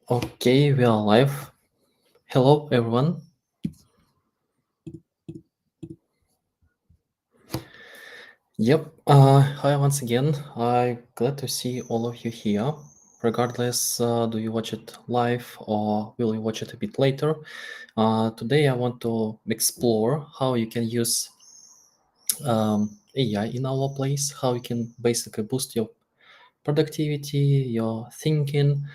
Okay, we are live. Hello, everyone. Yep. Hi once again. I'm glad to see all of you here. Regardless, do you watch it live or will you watch it a bit later? Today, I want to explore how you can use AI in our place, how you can basically boost your productivity, your thinking,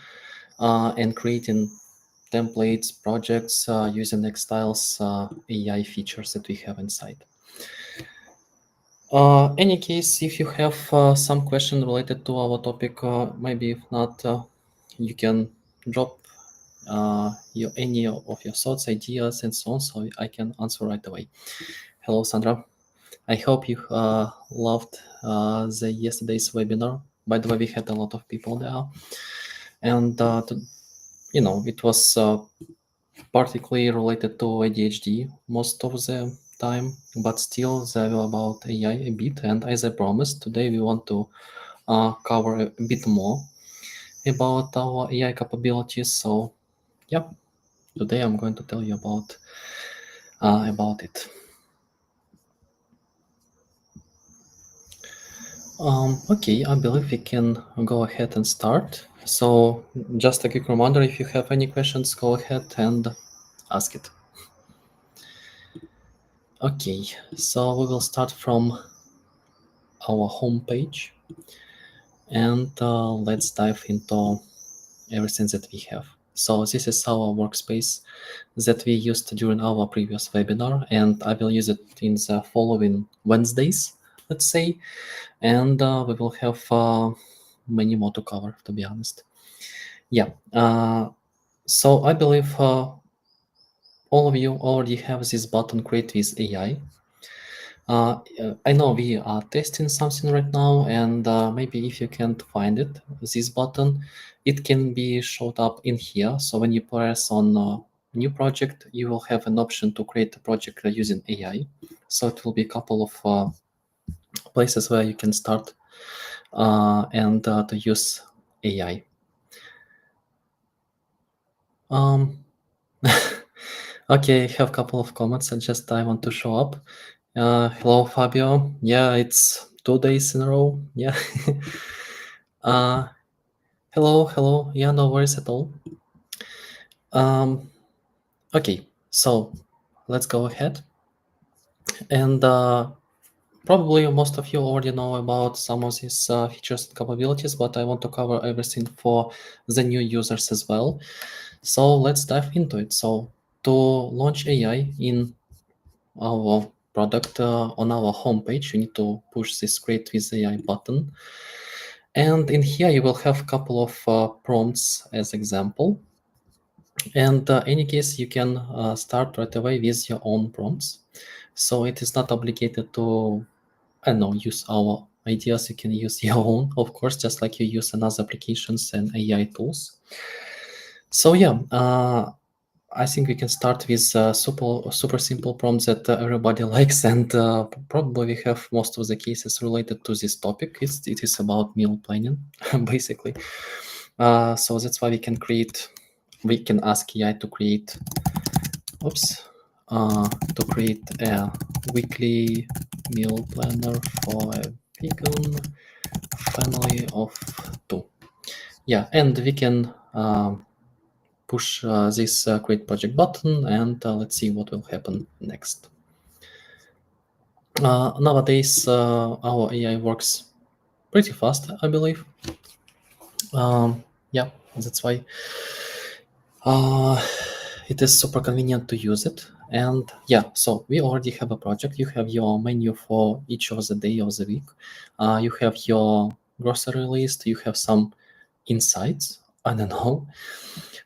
and creating templates, projects using xTiles AI features that we have inside. Any case, if you have some question related to our topic, maybe if not, you can drop any of your thoughts, ideas, and so on, so I can answer right away. Hello, Sandra. I hope you loved the yesterday's webinar. By the way, we had a lot of people there, and it was particularly related to ADHD most of the time, but still they were about AI a bit. And as I promised, today we want to cover a bit more about our AI capabilities. So, yeah, today I'm going to tell you about it. Okay, I believe we can go ahead and start. So, just a quick reminder: if you have any questions, go ahead and ask it. Okay, so we will start from our home page, and let's dive into everything that we have. So this is our workspace that we used during our previous webinar, and I will use it in the following Wednesdays, let's say, and we will have many more to cover, to be honest. Yeah, so I believe all of you already have this button, Create with AI. I know we are testing something right now, and maybe if you can't find it, this button, it can be showed up in here. So when you press on new project, you will have an option to create a project using AI. So it will be a couple of places where you can start and to use AI. Um, okay, I have a couple of comments. I want to show up. Hello, Fabio. Yeah, it's 2 days in a row. Yeah. uh, hello. Yeah, no worries at all. Um, okay, so let's go ahead. And probably most of you already know about some of these features and capabilities, but I want to cover everything for the new users as well. So let's dive into it. So to launch AI in our product on our homepage, you need to push this Create with AI button. And in here, you will have a couple of prompts as example. And any case, you can start right away with your own prompts. So it is not obligated to, I don't know, use our ideas. You can use your own, of course, just like you use another applications and AI tools. So yeah, I think we can start with super simple prompts that everybody likes, and probably we have most of the cases related to this topic. It is about meal planning, basically. So that's why we can ask AI to create, to create a weekly meal planner for a vegan family of 2. Yeah, and we can push this create project button, and let's see what will happen next. Nowadays, our AI works pretty fast, I believe. Yeah, that's why it is super convenient to use it. And yeah, so we already have a project. You have your menu for each of the day of the week. You have your grocery list. You have some insights. I don't know.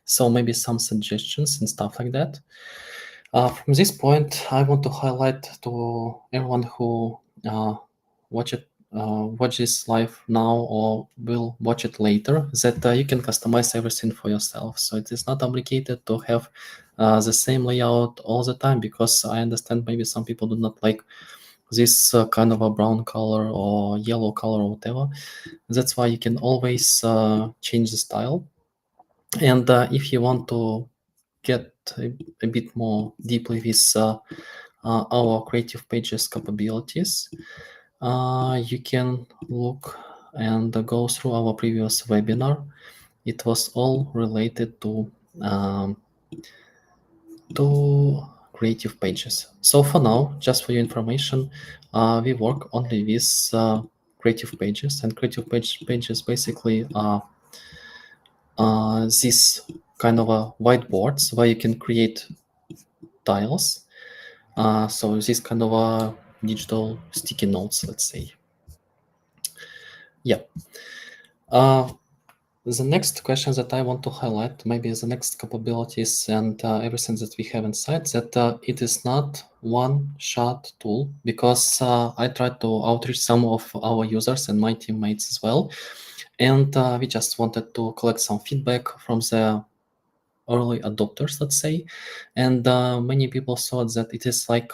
So maybe some suggestions and stuff like that. From this point, I want to highlight to everyone who watch it, watch this live now or will watch it later, that you can customize everything for yourself. So it is not obligated to have the same layout all the time, because I understand maybe some people do not like this kind of a brown color or yellow color or whatever. That's why you can always change the style. And if you want to get a bit more deeply with our creative pages capabilities, you can look and go through our previous webinar. It was all related um, to creative pages. So for now, just for your information, we work only with creative pages, and pages basically are these kind of whiteboards where you can create tiles. So this kind of digital sticky notes, let's say. Yeah. The next question that I want to highlight, maybe the next capabilities and everything that we have inside, that it is not one-shot tool, because I tried to outreach some of our users and my teammates as well, and we just wanted to collect some feedback from the early adopters, let's say, and many people thought that it is like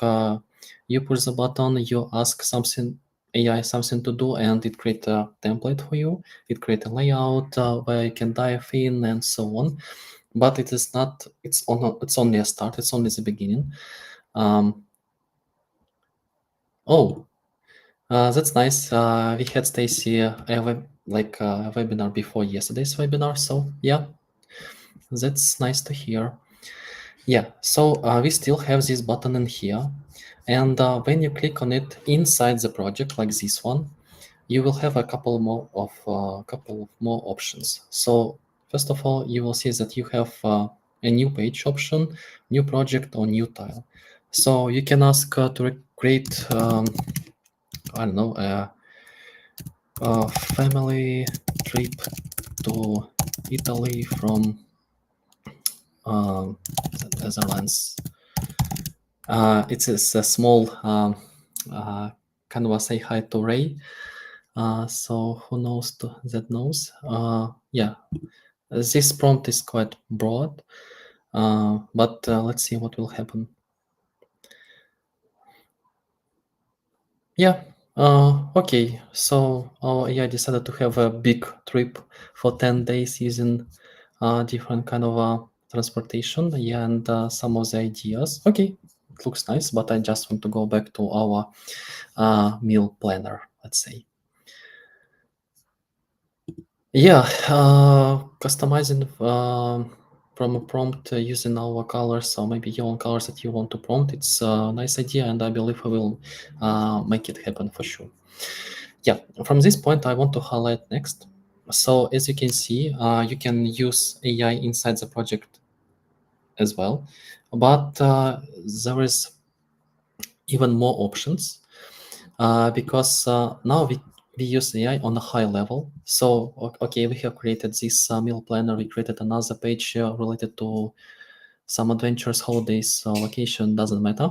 you push the button, you ask something AI something to do, and it create a template for you. It create a layout where you can dive in and so on. But it is not. It's only a start. It's only the beginning. Um, oh, that's nice. We had Stacy a webinar before yesterday's webinar. So yeah, that's nice to hear. Yeah, so we still have this button in here, and when you click on it inside the project, like this one, you will have a couple of more options. So first of all, you will see that you have a new page option, new project, or new tile. So you can ask to create, I don't know, a family trip to Italy from the Netherlands. It's a small kind of a say hi to Ray. So who knows that knows? Yeah, this prompt is quite broad, but let's see what will happen. Yeah. Okay. So our AI decided to have a big trip for 10 days using different kind of transportation. Yeah, and some of the ideas. Okay, it looks nice, but I just want to go back to our meal planner, let's say. Yeah, customizing from a prompt using our colors, or maybe your own colors that you want to prompt. It's a nice idea, and I believe we will make it happen for sure. Yeah, from this point, I want to highlight next. So as you can see, you can use AI inside the project as well, but there is even more options because now we use AI on a high level. So, okay, we have created this meal planner. We created another page related to some adventures, holidays, vacation, doesn't matter.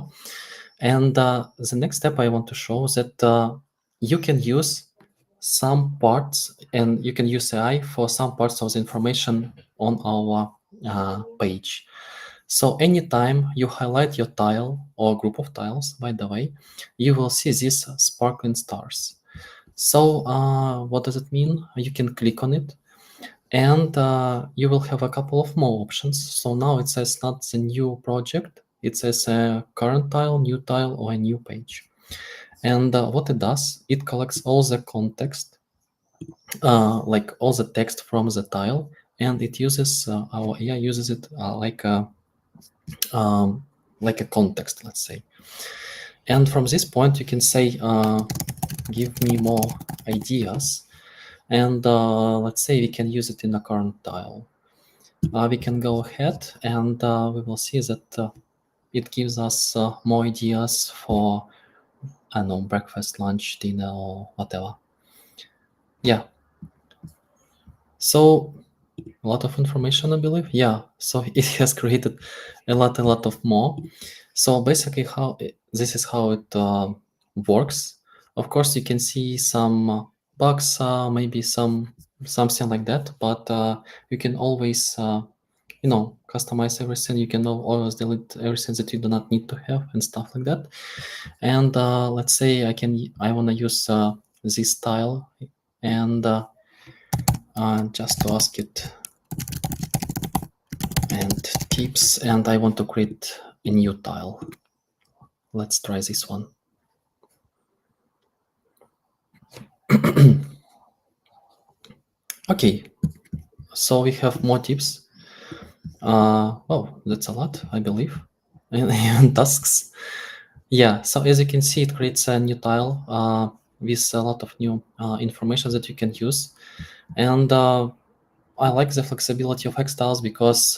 And the next step I want to show is that you can use some parts and you can use AI for some parts of the information on our page. So anytime you highlight your tile or group of tiles, by the way, you will see these sparkling stars. So what does it mean? You can click on it and you will have a couple of more options. So now it says not the new project, it says a current tile, new tile, or a new page. And what it does, it collects all the context, like all the text from the tile, and it uses, our AI uses it like a context, let's say. And from this point, you can say, give me more ideas. And let's say we can use it in a current tile. We can go ahead and we will see that it gives us more ideas for, I don't know, breakfast, lunch, dinner, or whatever. Yeah. So a lot of information, I believe. Yeah. So it has created a lot of more. So basically, this is how it works. Of course, you can see some bugs, maybe something like that, but you can always customize everything. You can always delete everything that you do not need to have and stuff like that. And let's say I want to use this style, and just to ask it and tips, and I want to create a new tile. Let's try this one. Okay, so we have more tips. Oh, that's a lot, I believe. And tasks. Yeah, so as you can see, it creates a new tile with a lot of new information that you can use. And I like the flexibility of xTiles because,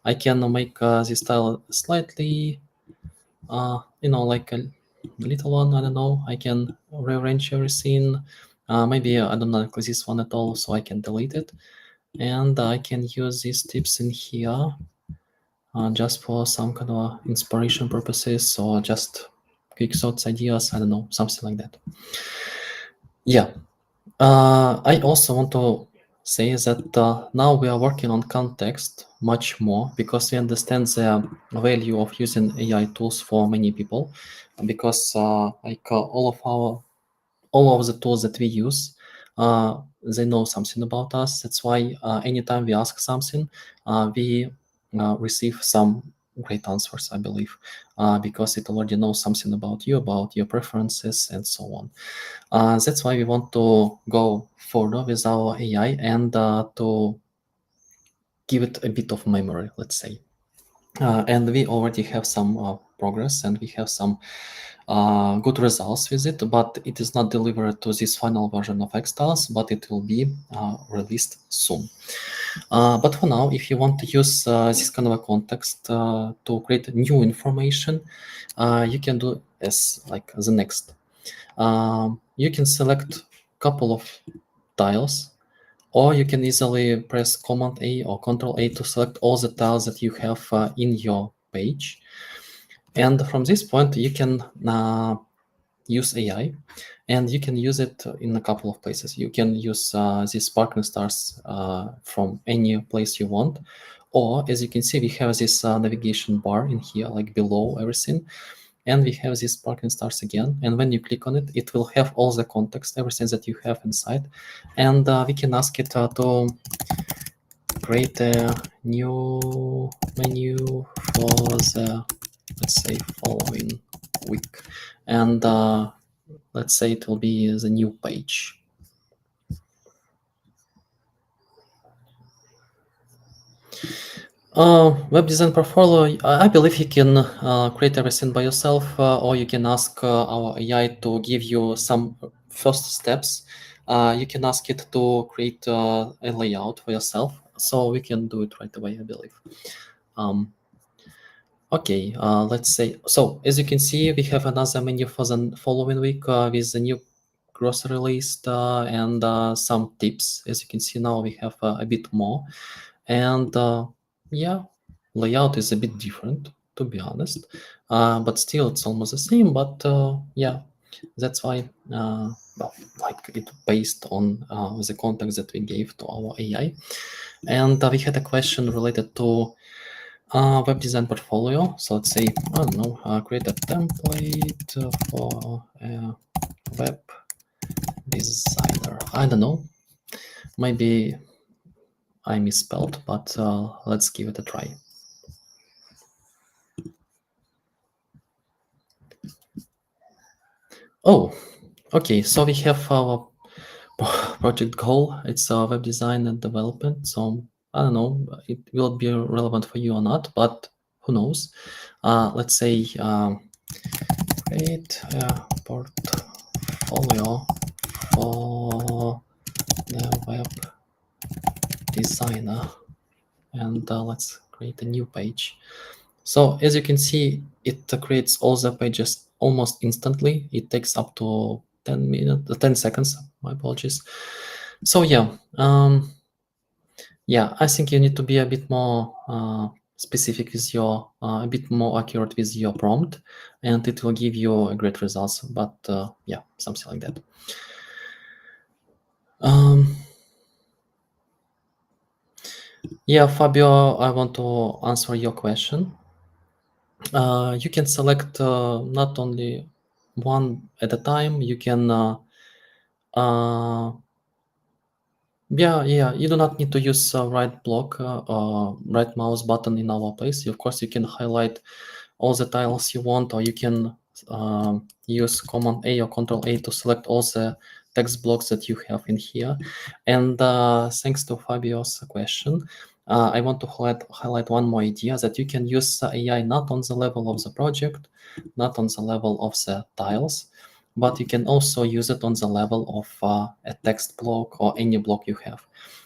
I can make this tile slightly, like a little one, I don't know. I can rearrange everything. Maybe I don't like this one at all, so I can delete it. And I can use these tips in here just for some kind of inspiration purposes or just quick thoughts, ideas, I don't know, something like that. Yeah. I also want to say that now we are working on context much more because we understand the value of using AI tools for many people because all of the tools that we use, they know something about us. That's why anytime we ask something, we receive some great answers, I believe, because it already knows something about you, about your preferences, and so on. That's why we want to go further with our AI and to give it a bit of memory, let's say. And we already have some progress and we have some good results with it, but it is not delivered to this final version of xTiles, but it will be released soon. But for now, if you want to use this kind of a context to create new information, you can do as like the next. You can select couple of tiles, or you can easily press Command A or Control A to select all the tiles that you have in your page. And from this point, you can use AI, and you can use it in a couple of places. You can use these sparkling stars from any place you want, or as you can see, we have this navigation bar in here, like below everything, and we have these sparkling stars again. And when you click on it, it will have all the context, everything that you have inside, and we can ask it to create a new menu for the, let's say, following week, and let's say it will be the new page. Web design portfolio, I believe you can create everything by yourself, or you can ask our AI to give you some first steps. You can ask it to create a layout for yourself, so we can do it right away, I believe. Okay, let's say, so as you can see, we have another menu for the following week with the new grocery list and some tips. As you can see now, we have a bit more. And yeah, layout is a bit different, to be honest, but still it's almost the same. But yeah, that's why, well, like it based on the context that we gave to our AI. And we had a question related to web design portfolio. So let's say, I don't know, create a template for a web designer. I don't know, maybe I misspelled, but let's give it a try. Oh, okay, so we have our project goal. It's web design and development. So I don't know, it will be relevant for you or not, but who knows? Let's say create a portfolio for the web designer, and let's create a new page. So as you can see, it creates all the pages almost instantly. It takes up to 10 seconds. My apologies. So yeah, yeah, I think you need to be a bit more specific with your, a bit more accurate with your prompt, and it will give you a great results. But yeah, something like that. Yeah, Fabio, I want to answer your question. You can select not only one at a time. You can Yeah. You do not need to use right block, right mouse button in our place. Of course, you can highlight all the tiles you want, or you can use Command A or Control A to select all the text blocks that you have in here. And thanks to Fabio's question, I want to highlight one more idea, that you can use AI not on the level of the project, not on the level of the tiles, but you can also use it on the level of a text block or any block you have.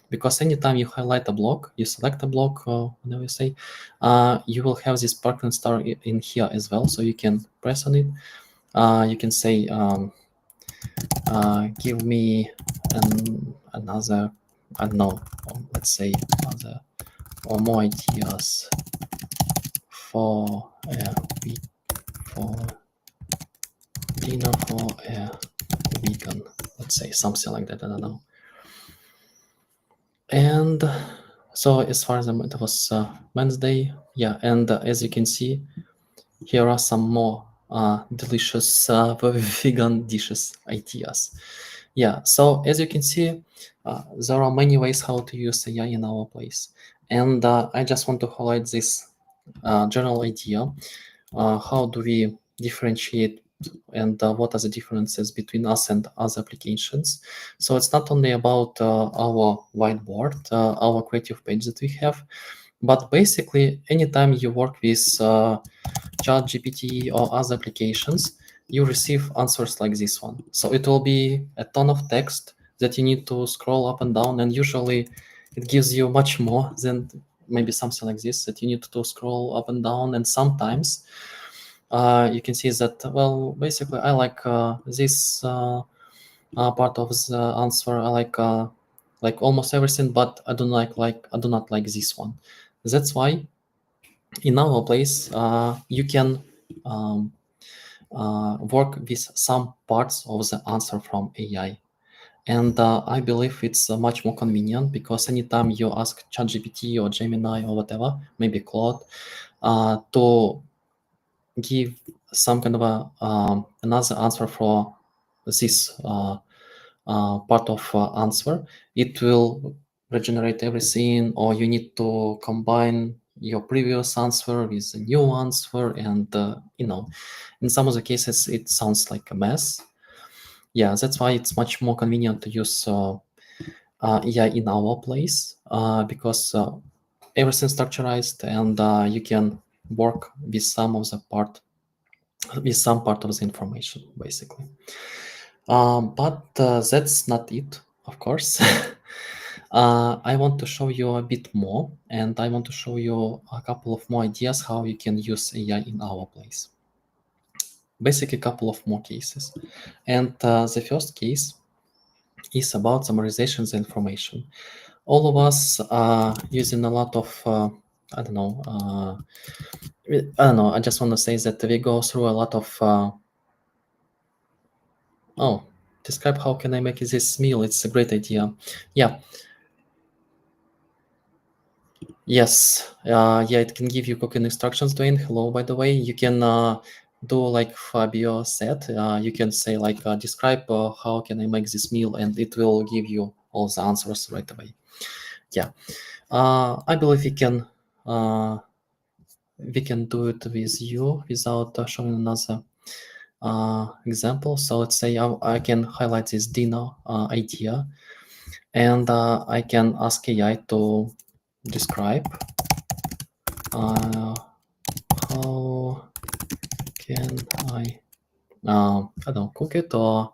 Because anytime you highlight a block, you select a block, whenever you say, you will have this sparkling star in here as well. So you can press on it. You can say, give me another, I don't know, let's say other or more ideas for a week, for dinner for a vegan. Let's say something like that. I don't know. And so as far as it was Wednesday, yeah. And as you can see, here are some more delicious vegan dishes ideas. Yeah, so as you can see, there are many ways how to use AI in our place. And I just want to highlight this general idea. How do we differentiate, and what are the differences between us and other applications? So it's not only about our whiteboard, our creative page that we have, but basically anytime you work with ChatGPT or other applications, you receive answers like this one. So it will be a ton of text that you need to scroll up and down, and usually it gives you much more than maybe something like this that you need to scroll up and down. And sometimes you can see that, well, basically I like this part of the answer. I like almost everything, but I do not like this one. That's why in our place you can um, work with some parts of the answer from AI. And I believe it's much more convenient, because anytime you ask ChatGPT or Gemini or whatever, maybe Claude, to give some kind of another answer for this part of answer, it will regenerate everything, or you need to combine your previous answer with a new answer, and in some of the cases it sounds like a mess. Yeah, that's why it's much more convenient to use AI in our place, because everything's structurized, and you can work with some part of the information, basically. But that's not it, of course. I want to show you a bit more, and I want to show you a couple of more ideas how you can use AI in our place. Basically, a couple of more cases. And the first case is about summarization of information. All of us are using a lot of, I don't know, I just want to say that we go through a lot of, describe how can I make this meal. It's a great idea. Yeah. Yes. Yeah, it can give you cooking instructions, Dwayne. Hello, by the way. You can do like Fabio said. You can say like, describe how can I make this meal, and it will give you all the answers right away. Yeah. I believe we can do it with you without showing another example. So let's say I can highlight this dinner idea, and I can ask AI to describe how can I don't cook it, or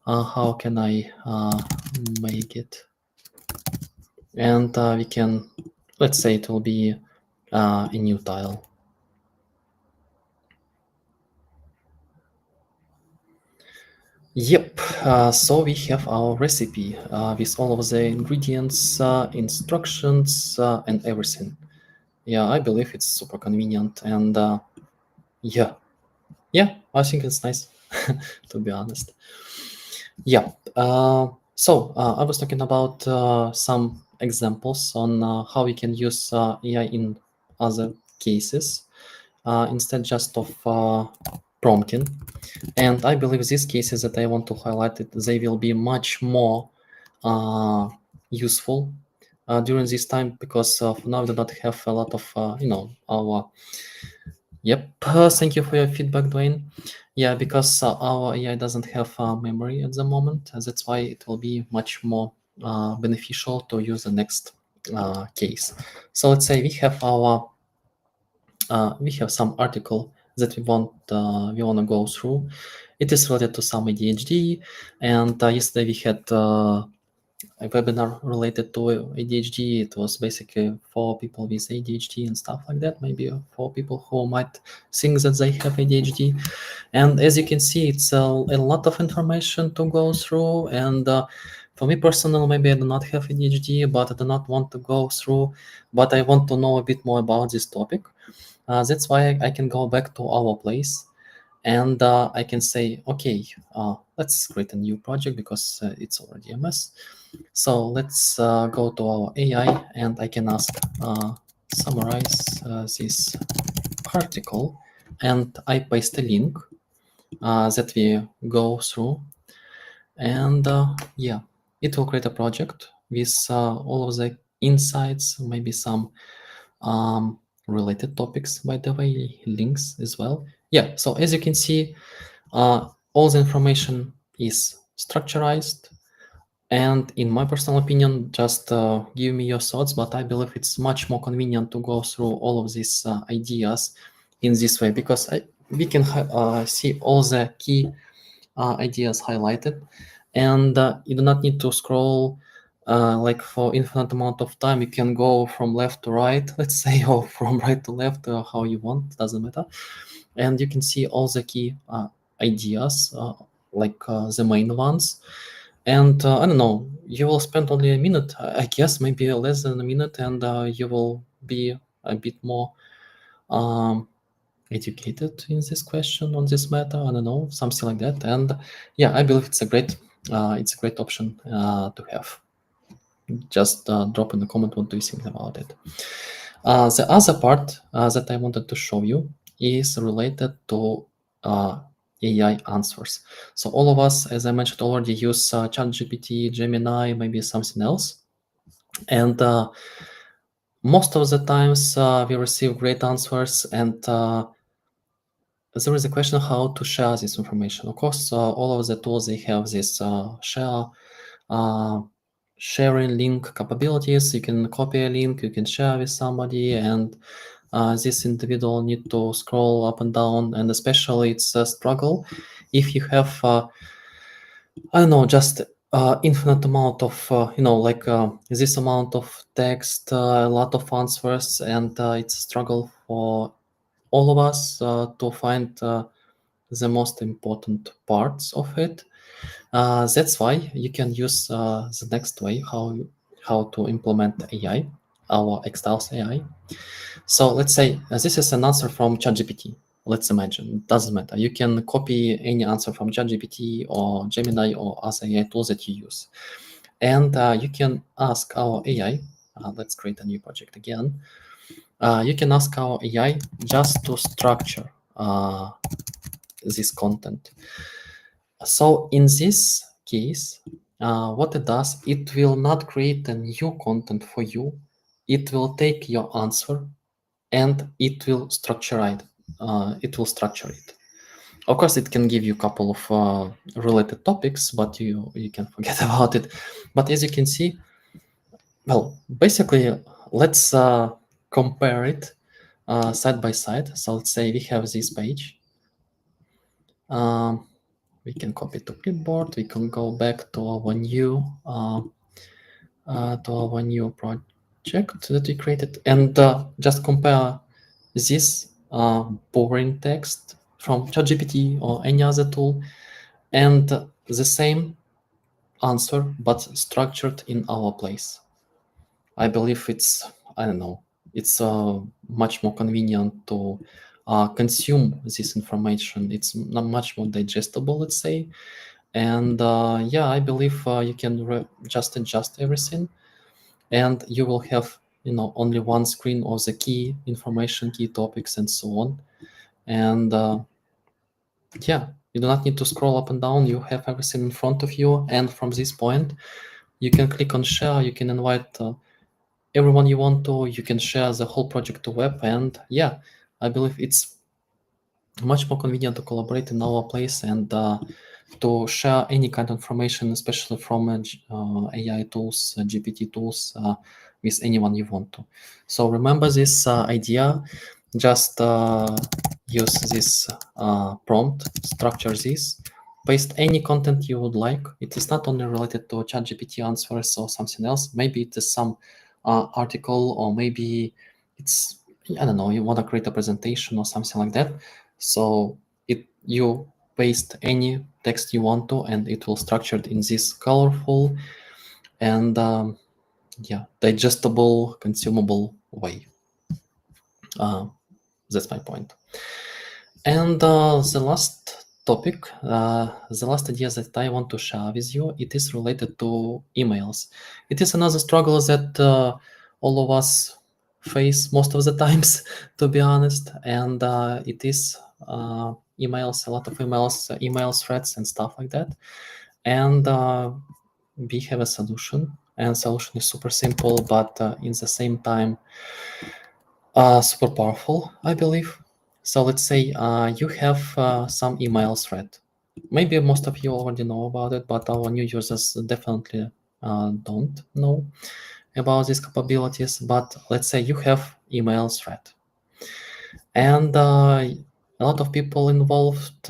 how can I make it. And we can, let's say it will be a new tile. Yep, so we have our recipe with all of the ingredients, instructions, and everything. Yeah, I believe it's super convenient, and yeah, I think it's nice, to be honest. Yeah, I was talking about some examples on how we can use AI in other cases, instead just of prompting. And I believe these cases that I want to highlight, they will be much more useful during this time, because for now we do not have a lot of our. Yep, thank you for your feedback, Dwayne. Yeah, because our AI doesn't have memory at the moment, that's why it will be much more beneficial to use the next case. So let's say we have some article that we want to go through. It is related to some ADHD, and yesterday we had a webinar related to ADHD. It was basically for people with ADHD and stuff like that, maybe for people who might think that they have ADHD. And as you can see, it's a lot of information to go through. And for me personally, maybe I do not have ADHD, but I do not want to go through, but I want to know a bit more about this topic. That's why I can go back to our place, and I can say, okay, let's create a new project because it's already a mess. So let's go to our AI, and I can ask summarize this article, and I paste a link that we go through, and yeah, it will create a project with all of the insights, maybe some related topics, by the way, links as well. Yeah, so as you can see, all the information is structurized, and in my personal opinion, just give me your thoughts, but I believe it's much more convenient to go through all of these ideas in this way, because we can see all the key ideas highlighted, and you do not need to scroll like for infinite amount of time. You can go from left to right, let's say, or from right to left, how you want, doesn't matter. And you can see all the key ideas, like the main ones. And I don't know, you will spend only a minute, I guess, maybe less than a minute, and you will be a bit more educated in this question on this matter. I don't know, something like that. And yeah, I believe it's a great option to have. Just drop in the comment what do you think about it. The other part that I wanted to show you is related to AI answers. So all of us, as I mentioned already, use ChatGPT, Gemini, maybe something else. And most of the times we receive great answers, and there is a question how to share this information. Of course, all of the tools, they have this sharing link capabilities. You can copy a link, you can share with somebody, and this individual need to scroll up and down, and especially it's a struggle if you have I don't know, just infinite amount of like this amount of text, a lot of answers, and it's a struggle for all of us to find the most important parts of it. That's why you can use the next way how to implement AI, our xTiles AI. So let's say this is an answer from ChatGPT. Let's imagine, it doesn't matter. You can copy any answer from ChatGPT or Gemini or other AI tools that you use. And you can ask our AI, let's create a new project again. You can ask our AI just to structure this content. So in this case, what it does, it will not create a new content for you. It will take your answer and it will structure it. Of course, it can give you a couple of related topics, but you can forget about it. But as you can see, well, basically, let's compare it side by side. So let's say we have this page. We can copy to clipboard. We can go back to our new project that we created, and just compare this boring text from ChatGPT or any other tool, and the same answer but structured in our place. I believe I don't know, it's much more convenient to consume this information. It's not much more digestible, let's say. And yeah, I believe you can just adjust everything, and you will have only one screen of the key information, key topics, and so on. And yeah, you do not need to scroll up and down. You have everything in front of you, and from this point You can click on share, you can invite everyone you want to, you can share the whole project to web, and yeah, I believe it's much more convenient to collaborate in our place and to share any kind of information, especially from AI tools, GPT tools, with anyone you want to. So remember this idea. Just use this prompt, structure this, paste any content you would like. It is not only related to ChatGPT answers or something else. Maybe it is some article, or maybe it's, I don't know, you want to create a presentation or something like that. So you paste any text you want to, and it will structure it in this colorful and yeah, digestible, consumable way. That's my point. And the last topic, the last idea that I want to share with you, it is related to emails. It is another struggle that all of us face most of the times, to be honest. And it is emails, a lot of emails, email threads and stuff like that. And we have a solution, and solution is super simple, but in the same time super powerful, I believe. So let's say you have some email thread. Maybe most of you already know about it, but our new users definitely don't know about these capabilities. But let's say you have email thread, and a lot of people involved.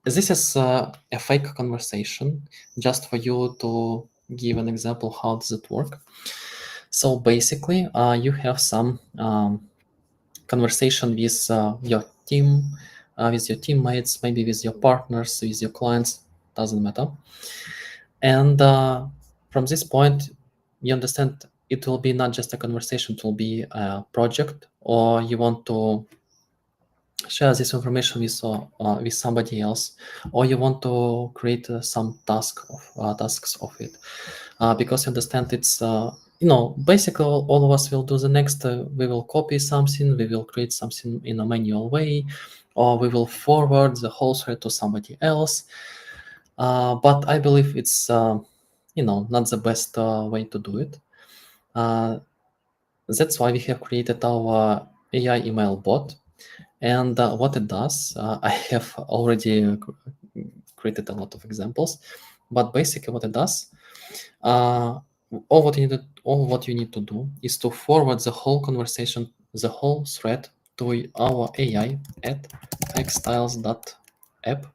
This is a fake conversation, just for you to give an example. How does it work? So basically, you have some conversation with your team, with your teammates, maybe with your partners, with your clients, doesn't matter. And from this point, you understand it will be not just a conversation, it will be a project, or you want to share this information with somebody else, or you want to create some tasks of it, because you understand it's basically all of us will do the next. We will copy something, we will create something in a manual way, or we will forward the whole thread to somebody else. But I believe it's not the best way to do it. That's why we have created our AI email bot. And what it does, I have already created a lot of examples, but basically what it does, all what you need to do is to forward the whole conversation, the whole thread, to our AI at xtiles.app.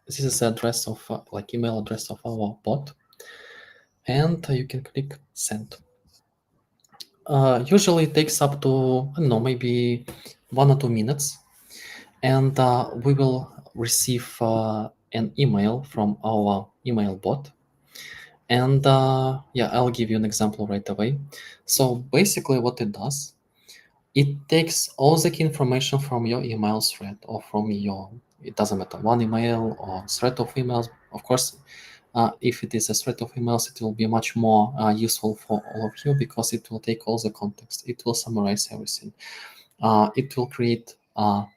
This is the address of email address of our bot, and you can click send. Usually it takes up to, I don't know, maybe 1 or 2 minutes, and we will receive an email from our email bot. And yeah, I'll give you an example right away. So basically what it does, it takes all the key information from your email thread, or from your, it doesn't matter, one email or thread of emails. Of course, if it is a thread of emails, it will be much more useful for all of you, because it will take all the context. It will summarize everything. It will create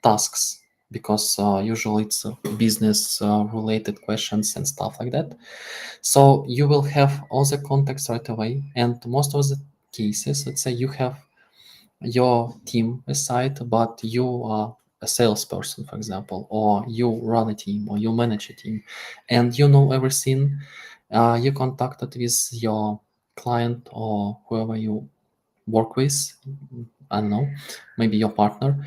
tasks, because usually it's business related questions and stuff like that. So you will have all the context right away. And most of the cases, let's say you have your team aside, but you are a salesperson, for example, or you run a team, or you manage a team, and you know everything. You contacted with your client or whoever you work with, I don't know, maybe your partner.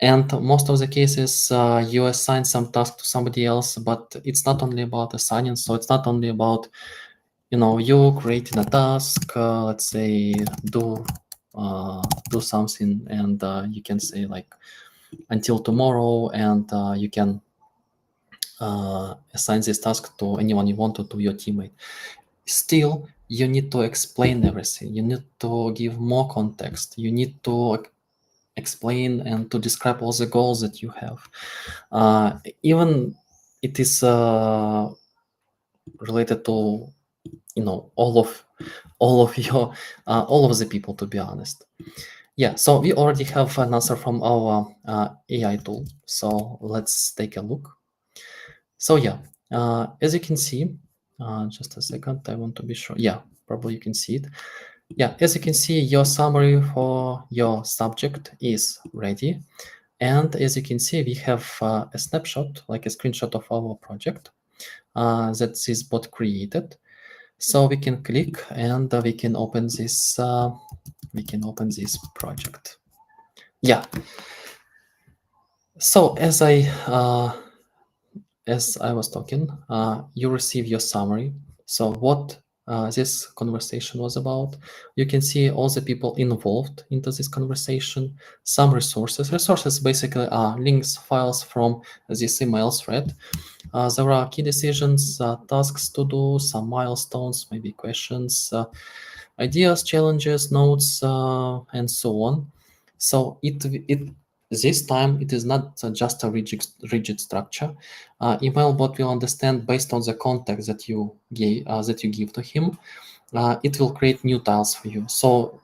And most of the cases, you assign some task to somebody else, but it's not only about assigning. So it's not only about, you creating a task, let's say, do something, and you can say like until tomorrow, and you can assign this task to anyone you want, to your teammate. Still, you need to explain everything. You need to give more context. You need to explain and to describe all the goals that you have. Even it is related to all of your all of the people, to be honest. Yeah, so we already have an answer from our AI tool. So let's take a look. So yeah, as you can see, Just a second, I want to be sure. Yeah, probably you can see it. Yeah, as you can see, your summary for your subject is ready. And as you can see, we have a snapshot, like a screenshot of our project that this bot created. So we can click and we can open this. We can open this project. Yeah. So as I was talking, you receive your summary. So what this conversation was about. You can see all the people involved into this conversation, some resources. Resources basically are links, files from this email thread. There are key decisions, tasks to do, some milestones, maybe questions, ideas, challenges, notes, and so on. So it this time it is not just a rigid structure. Email bot will understand based on the context that you give to him. It will create new tiles for you. So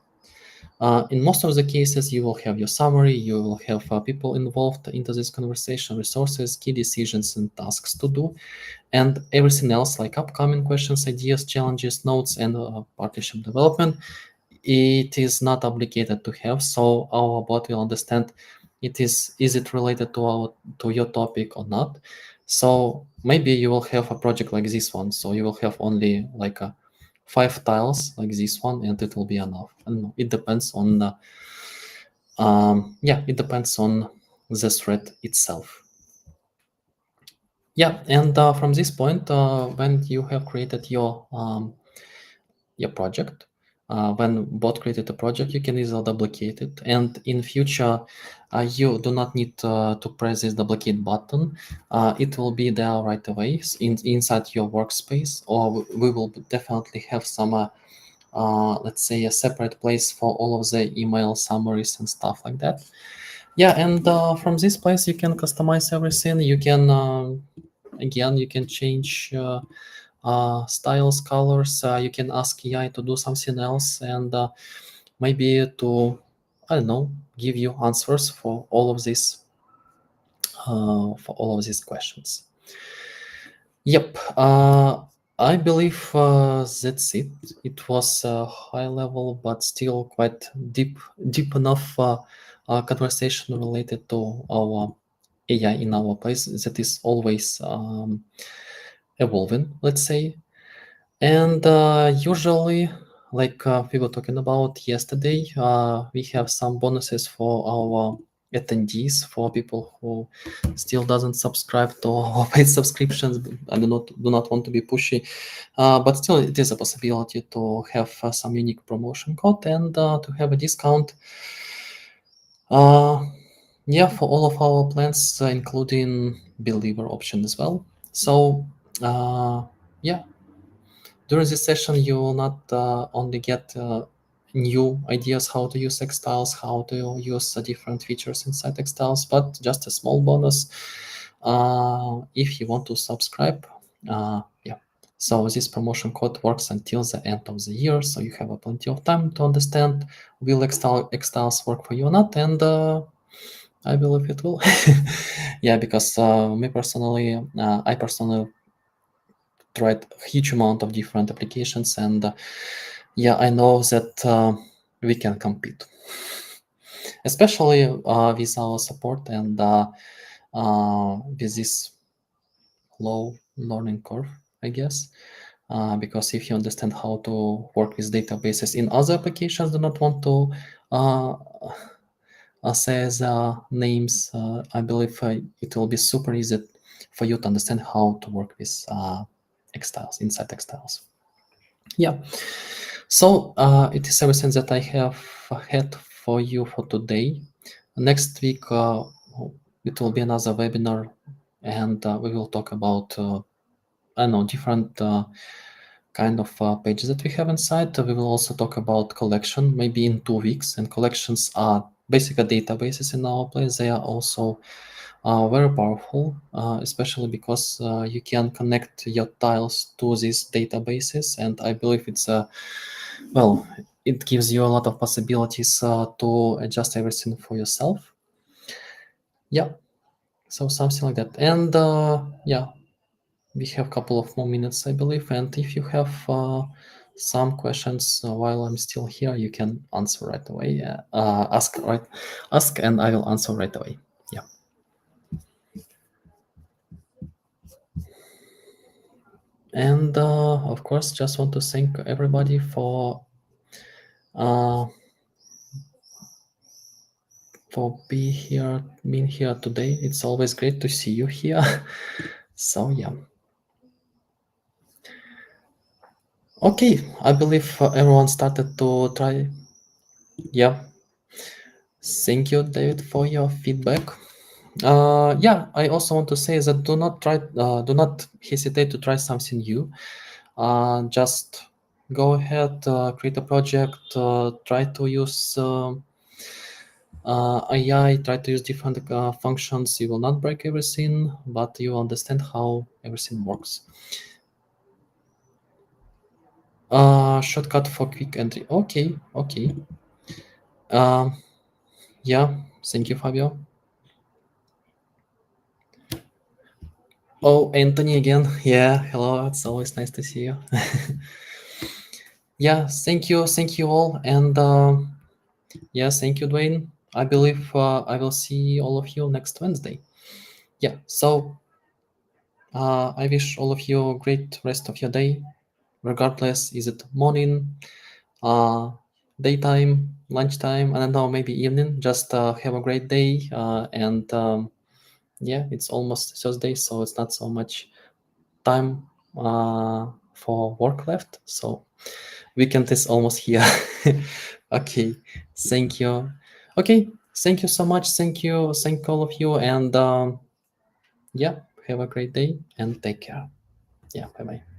in most of the cases, you will have your summary, you will have people involved into this conversation, resources, key decisions, and tasks to do, and everything else like upcoming questions, ideas, challenges, notes, and partnership development. It is not obligated to have, so our bot will understand is it related to your topic or not. So maybe you will have a project like this one, so you will have only like a 5 tiles like this one, and it will be enough. And it depends on yeah, it depends on the thread itself. Yeah, and from this point, when you have created your project, when bot created a project, you can easily duplicate it, and in future, you do not need to press this duplicate button. It will be there right away inside your workspace, or we will definitely have some let's say a separate place for all of the email summaries and stuff like that. Yeah, and from this place you can customize everything. You can again, you can change styles, colors. You can ask AI to do something else, and maybe to, I don't know, give you answers for all of these questions. Yep. I believe that's it. It was high level, but still quite deep enough conversation related to our AI in our place that is always evolving, let's say. And usually, like we were talking about yesterday, we have some bonuses for our attendees, for people who still doesn't subscribe to our paid subscriptions. I do not want to be pushy, but still it is a possibility to have some unique promotion code and to have a discount. Yeah, for all of our plans, including believer option as well. So yeah, during this session, you will not only get new ideas how to use xTiles, how to use different features inside xTiles, but just a small bonus if you want to subscribe. Yeah. So this promotion code works until the end of the year, so you have plenty of time to understand will xTiles work for you or not, and I believe it will. Yeah, because I personally tried a huge amount of different applications, and yeah, I know that we can compete, especially with our support and with this low learning curve, I guess. Because if you understand how to work with databases in other applications, do not want to uh, say the names, I believe it will be super easy for you to understand how to work with xTiles, inside xTiles. Yeah. So it is everything that I have had for you for today. Next week, it will be another webinar, and we will talk about, I don't know, different kind of pages that we have inside. We will also talk about collection, maybe in 2 weeks. And collections are basically databases in our place. They are also very powerful, especially because you can connect your tiles to these databases, and I believe it's well, it gives you a lot of possibilities to adjust everything for yourself. Yeah, so something like that. And yeah, We have a couple of more minutes, I believe, and if you have some questions while I'm still here, you can answer right away. Ask, and I will answer right away. Yeah. And of course, just want to thank everybody uh, for being here today. It's always great to see you here. So yeah. Okay, I believe everyone started to try. Yeah. Thank you, David, for your feedback. Yeah, I also want to say that do not hesitate to try something new. Just go ahead, create a project, try to use AI, try to use different functions. You will not break everything, but you understand how everything works. Shortcut for quick entry. Okay, okay. Um, yeah, thank you, Fabio. Oh, Anthony again. Yeah, hello. It's always nice to see you. Yeah, thank you all, and yeah, thank you, Dwayne. I believe I will see all of you next Wednesday. Yeah, so I wish all of you a great rest of your day, regardless is it morning, uh, daytime, lunchtime, I don't know, maybe evening. Just have a great day, and yeah, it's almost Thursday, so it's not so much time for work left. So weekend is almost here. Okay, thank you. Okay, thank you so much. Thank all of you, and yeah, have a great day and take care. Yeah, bye bye.